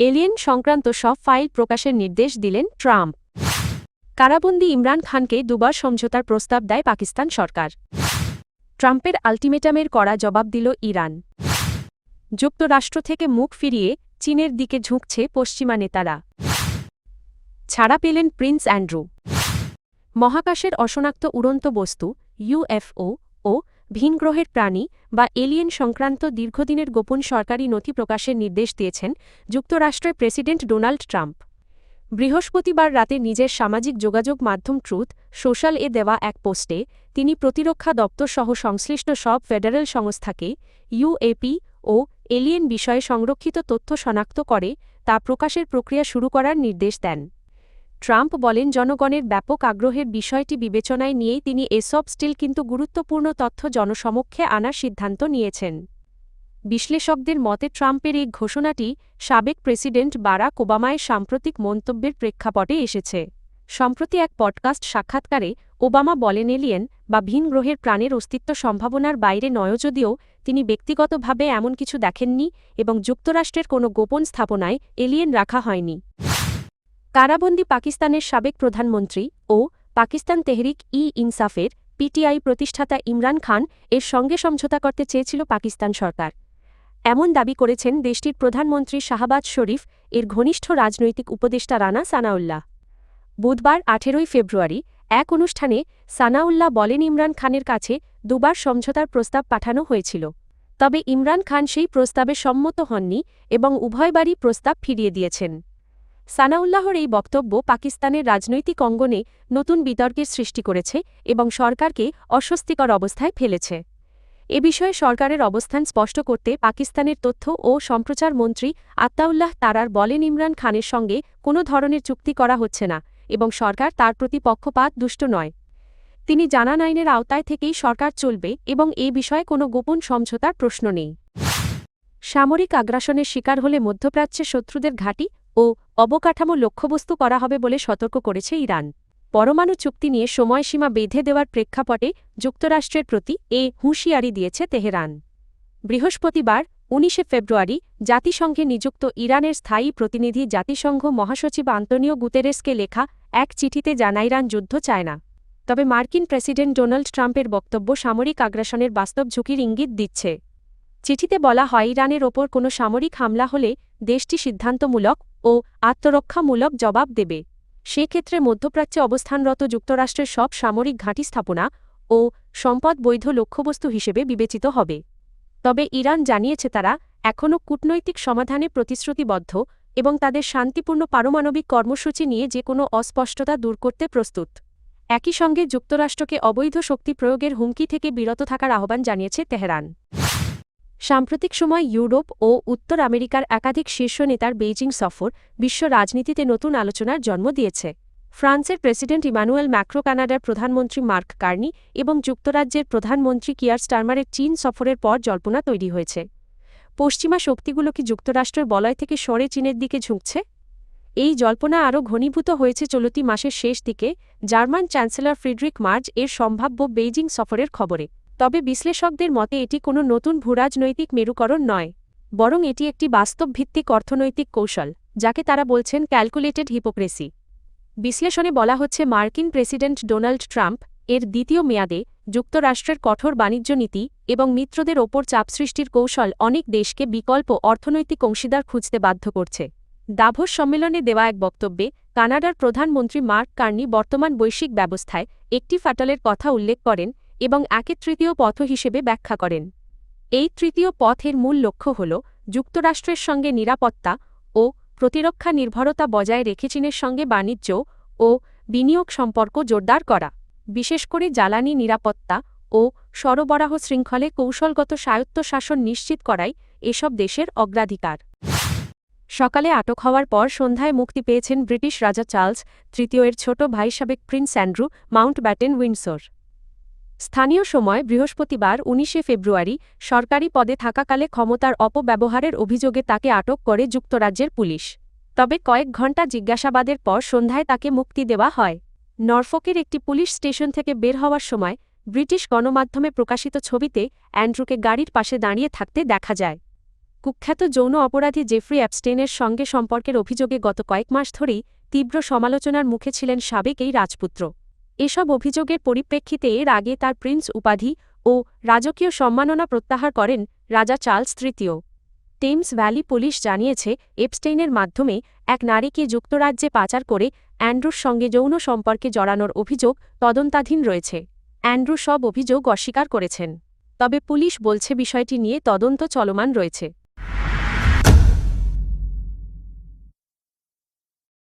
Alien সংক্রান্ত সব file প্রকাশের নির্দেশ দিলেন ট্রাম্প। কারাবন্দী ইমরান খানকে দুবার সমঝোতার প্রস্তাব দেয় পাকিস্তান সরকার। ট্রাম্পের আল্টিমেটামের কড়া জবাব দিল ইরান। যুক্তরাষ্ট্র থেকে মুখ ফিরিয়ে চীনের দিকে ঝুঁকছে পশ্চিমা নেতারা। ছাড়া পেলেন প্রিন্স অ্যান্ড্রু। মহাকাশের অশনাক্ত উড়ন্ত বস্তু ইউএফও ও ভিনগ্রহের প্রাণী বা এলিয়েন সংক্রান্ত দীর্ঘদিনের গোপন সরকারি নথি প্রকাশের নির্দেশ দিয়েছেন যুক্তরাষ্ট্রের প্রেসিডেন্ট ডোনাল্ড ট্রাম্প। বৃহস্পতিবার রাতে নিজের সামাজিক যোগাযোগ মাধ্যম ট্রুথ সোশ্যাল-এ দেওয়া এক পোস্টে তিনি প্রতিরক্ষা দপ্তর সহ সংশ্লিষ্ট সব ফেডারেল সংস্থাকে ইউএপি ও এলিয়েন বিষয়ে সংরক্ষিত তথ্য শনাক্ত করে তা প্রকাশের প্রক্রিয়া শুরু করার নির্দেশ দেন। ট্রাম্প বলেন, জনগণের ব্যাপক আগ্রহের বিষয়টি বিবেচনায় নিয়েই তিনি এসব স্টিল কিন্তু গুরুত্বপূর্ণ তথ্য জনসমক্ষে আনার সিদ্ধান্ত নিয়েছেন। বিশ্লেষকদের মতে ট্রাম্পের এই ঘোষণাটি সাবেক প্রেসিডেন্ট বারাক ওবামার সাম্প্রতিক মন্তব্যের প্রেক্ষাপটে এসেছে। সম্প্রতি এক পডকাস্ট সাক্ষাৎকারে ওবামা বলেন, এলিয়েন বা ভিন গ্রহের প্রাণের অস্তিত্ব সম্ভাবনার বাইরে নয়, যদিও তিনি ব্যক্তিগতভাবে এমন কিছু দেখেননি এবং যুক্তরাষ্ট্রের কোনো গোপন স্থাপনায় এলিয়েন রাখা হয়নি। কারাবন্দী পাকিস্তানের সাবেক প্রধানমন্ত্রী ও পাকিস্তান তেহরিক-ই-ইনসাফের পিটিআই প্রতিষ্ঠাতা ইমরান খান এর সঙ্গে সমঝোতা করতে চেয়েছিল পাকিস্তান সরকার। এমন দাবি করেছেন দেশটির প্রধানমন্ত্রী শাহবাজ শরীফ এর ঘনিষ্ঠ রাজনৈতিক উপদেষ্টা রানা সানাউল্লাহ। বুধবার 18 ফেব্রুয়ারি এক অনুষ্ঠানে সানাউল্লাহ বলেন, ইমরান খানের কাছে দুবার সমঝোতার প্রস্তাব পাঠানো হয়েছিল, তবে ইমরান খান সেই প্রস্তাবে সম্মত হননি এবং উভয়বারই প্রস্তাব ফিরিয়ে দিয়েছেন। সানাউল্লাহর এই বক্তব্য পাকিস্তানের রাজনৈতিক অঙ্গনে নতুন বিতর্কের সৃষ্টি করেছে এবং সরকারকে অস্বস্তিকর অবস্থায় ফেলেছে। এ বিষয়ে সরকারের অবস্থান স্পষ্ট করতে পাকিস্তানের তথ্য ও সম্প্রচার মন্ত্রী আতাউল্লাহ তারার বলেন, ইমরান খানের সঙ্গে কোনো ধরনের চুক্তি করা হচ্ছে না এবং সরকার তার প্রতি পক্ষপাত দুষ্ট নয়। তিনি জানান, আইনের আওতায় থেকেই সরকার চলবে এবং এ বিষয়ে কোনো গোপন সমঝোতার প্রশ্ন নেই। সামরিক আগ্রাসনের শিকার হলে মধ্যপ্রাচ্যে শত্রুদের ঘাঁটি ও অবকাঠামো লক্ষ্যবস্তু করা হবে বলে সতর্ক করেছে ইরান। পরমাণু চুক্তি নিয়ে সময়সীমা বেঁধে দেওয়ার প্রেক্ষাপটে যুক্তরাষ্ট্রের প্রতি এ হুঁশিয়ারি দিয়েছে তেহরান। বৃহস্পতিবার 19 ফেব্রুয়ারি জাতিসংঘে নিযুক্ত ইরানের স্থায়ী প্রতিনিধি জাতিসংঘ মহাসচিব আন্তোনিও গুতেরেসকে লেখা এক চিঠিতে জানায়, ইরান যুদ্ধ চায় না, তবে মার্কিন প্রেসিডেন্ট ডোনাল্ড ট্রাম্পের বক্তব্য সামরিক আগ্রাসনের বাস্তব ঝুঁকির ইঙ্গিত দিচ্ছে। চিঠিতে বলা হয়, ইরানের ওপর কোনো সামরিক হামলা হলে দেশটি সিদ্ধান্তমূলক ও আত্মরক্ষামূলক জবাব দেবে। সেক্ষেত্রে মধ্যপ্রাচ্যে অবস্থানরত যুক্তরাষ্ট্রের সব সামরিক ঘাঁটি স্থাপনা ও সম্পদ বৈধ লক্ষ্যবস্তু হিসেবে বিবেচিত হবে। তবে ইরান জানিয়েছে তারা এখনও কূটনৈতিক সমাধানে প্রতিশ্রুতিবদ্ধ এবং তাদের শান্তিপূর্ণ পারমাণবিক কর্মসূচি নিয়ে যে কোনো অস্পষ্টতা দূর করতে প্রস্তুত। একই সঙ্গে যুক্তরাষ্ট্রকে অবৈধ শক্তি প্রয়োগের হুমকি থেকে বিরত থাকার আহ্বান জানিয়েছে তেহরান। সাম্প্রতিক সময় ইউরোপ ও উত্তর আমেরিকার একাধিক শীর্ষ নেতার বেইজিং সফর বিশ্ব রাজনীতিতে নতুন আলোচনার জন্ম দিয়েছে। ফ্রান্সের প্রেসিডেন্ট ইমানুয়েল ম্যাক্রো, কানাডার প্রধানমন্ত্রী মার্ক কার্নি এবং যুক্তরাজ্যের প্রধানমন্ত্রী কিয়ার স্টারমারের চীন সফরের পর জল্পনা তৈরি হয়েছে। পশ্চিমা শক্তিগুলো কি যুক্তরাষ্ট্রের বলয় থেকে সরে চীনের দিকে ঝুঁকছে? এই জল্পনা আরও ঘনীভূত হয়েছে চলতি মাসের শেষ দিকে জার্মান চ্যান্সেলর ফ্রিডরিখ মার্জ এর সম্ভাব্য বেইজিং সফরের খবরে। তবে বিশ্লেষকদের মতে এটি কোনো নতুন ভূরাজনৈতিক মেরুকরণ নয়, বরং এটি একটি বাস্তবভিত্তিক অর্থনৈতিক কৌশল, যাকে তারা বলছেন ক্যালকুলেটেড হিপোক্রেসি। বিশ্লেষণে বলা হচ্ছে, মার্কিন প্রেসিডেন্ট ডোনাল্ড ট্রাম্প এর দ্বিতীয় মেয়াদে যুক্তরাষ্ট্রের কঠোর বাণিজ্য নীতি এবং মিত্রদের ওপর চাপ সৃষ্টির কৌশল অনেক দেশকে বিকল্প অর্থনৈতিক অংশীদার খুঁজতে বাধ্য করছে। দাভোস সম্মেলনে দেওয়া এক বক্তব্যে কানাডার প্রধানমন্ত্রী মার্ক কার্নি বর্তমান বৈশ্বিক ব্যবস্থায় একটি ফাটলের কথা উল্লেখ করেন এবং একে তৃতীয় পথ হিসেবে ব্যাখ্যা করেন। এই তৃতীয় পথের মূল লক্ষ্য হল যুক্তরাষ্ট্রের সঙ্গে নিরাপত্তা ও প্রতিরক্ষা নির্ভরতা বজায় রেখে চীনের সঙ্গে বাণিজ্য ও বিনিয়োগ সম্পর্ক জোরদার করা, বিশেষ করে জ্বালানি নিরাপত্তা ও সরবরাহ শৃঙ্খলে কৌশলগত স্বায়ত্তশাসন নিশ্চিত করাই এসব দেশের অগ্রাধিকার। সকালে আটক হওয়ার পর সন্ধ্যায় মুক্তি পেয়েছেন ব্রিটিশ রাজা চার্লস তৃতীয় এর ছোট ভাই সাবেক প্রিন্স অ্যান্ড্রু মাউন্টব্যাটেন উইন্ডসর। স্থানীয় সময় বৃহস্পতিবার 19 ফেব্রুয়ারি সরকারি পদে থাকাকালে ক্ষমতার অপব্যবহারের অভিযোগে তাকে আটক করে যুক্তরাজ্যের পুলিশ। তবে কয়েক ঘণ্টা জিজ্ঞাসাবাদের পর সন্ধ্যায় তাকে মুক্তি দেওয়া হয়। নরফোকের একটি পুলিশ স্টেশন থেকে বের হওয়ার সময় ব্রিটিশ গণমাধ্যমে প্রকাশিত ছবিতে অ্যান্ড্রুকে গাড়ির পাশে দাঁড়িয়ে থাকতে দেখা যায়। কুখ্যাত যৌন অপরাধী জেফ্রি অ্যাপস্টেইনের সঙ্গে সম্পর্কের অভিযোগে গত কয়েক মাস ধরেই তীব্র সমালোচনার মুখে ছিলেন সাবেক এই রাজপুত্র। এসব অভিযোগের পরিপ্রেক্ষিতে এর আগে তার প্রিন্স উপাধি ও রাজকীয় সম্মাননা প্রত্যাহার করেন রাজা চার্লস তৃতীয়। টেমস ভ্যালি পুলিশ জানিয়েছে, এপস্টেইনের মাধ্যমে এক নারীকে যুক্তরাজ্যে পাচার করে অ্যান্ড্রুর সঙ্গে যৌন সম্পর্কে জড়ানোর অভিযোগ তদন্তাধীন রয়েছে। অ্যান্ড্রু সব অভিযোগ অস্বীকার করেছেন, তবে পুলিশ বলছে বিষয়টি নিয়ে তদন্ত চলমান রয়েছে।